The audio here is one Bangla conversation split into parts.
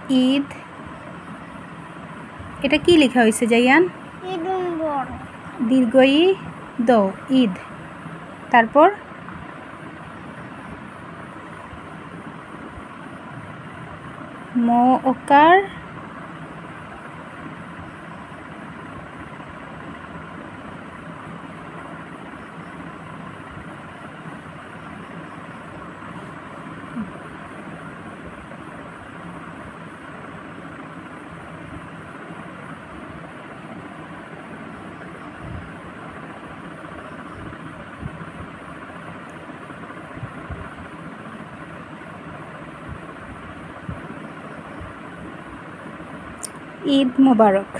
ঈদ, এটা কি লেখা হয়েছে জাইয়ান? দীর্ঘ ই দ ঈদ, তারপর ম ওকার ঈদ মোবারক।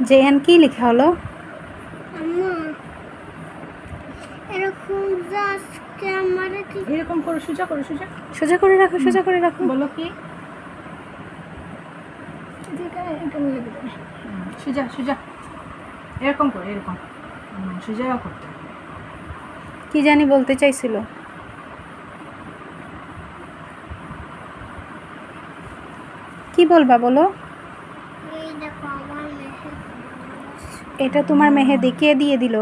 জাইয়ান কি লেখা হলো? এরকম করে সোজা করে সোজা করে রাখো, সোজা করে রাখো। বলো কি? সোজা সোজা এরকম করে, এরকম সোজা করতে। কি জানি বলতে চাইছিল। কি বলবা বলো? এটা তোমার মেহেদি কে দিয়ে দিল?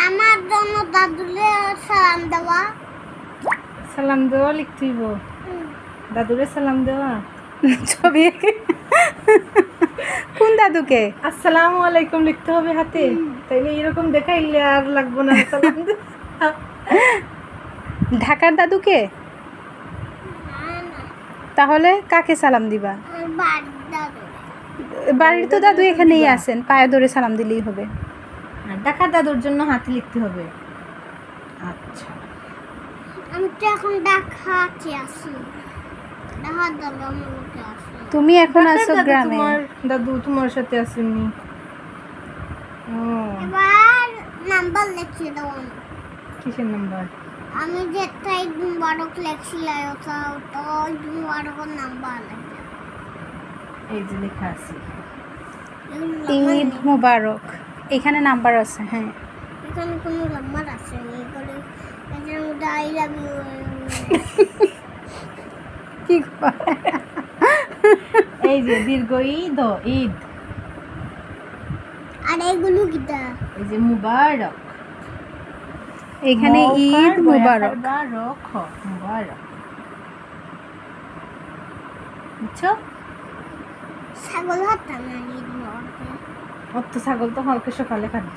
আমার জন্য দাদুরে সালাম দেওয়া। সালাম দেওয়া লিখতে হইব। দাদুরে সালাম দেওয়া ছবি কোন দাদুকে? আসসালামু আলাইকুম লিখতে হবে হাতে, তাইলে এরকম দেখাইলে আর লাগবো না সালাম ঢাকার দাদুকে? তাহলে কাকে সালাম দিবা? বাড়ির তো দাদু এখানেই আছেন, পায়ে ধরে সালাম দিলেই হবে। ঢাকার দাদুর জন্য হাতে লিখতে হবে। আচ্ছা, আমি তো এখন ঢাকাতে আছি। ঢাকার দাদু আমার লোকে আছে। তুমি এখন আছো গ্রামে। তোমার দাদু তোমার সাথে আসেননি। এবার নাম্বার লিখে দাও। কিসের নাম্বার? আমি যেটা ঈদ মুবারক লেখছিলাম ওটা ঈদ মুবারকের নাম্বার লেখা। এই যে লেখা আছে ঈদ মুবারক, এখানে নাম্বার আছে। হ্যাঁ, এখানে কোনো নাম্বার আছে এখানে এটার মধ্যে আই লাভ ইউ। কি এই যে দীর্ঘ ঈদ ঈদ, আর এগুলো কিটা? এই যে মুবারক, এখানে ঈদ মুবারক। মুবারক বুঝছো? ছাগল হাত না ঈদ মুবারক। অত ছাগল তো কালকে সকালে খাবে।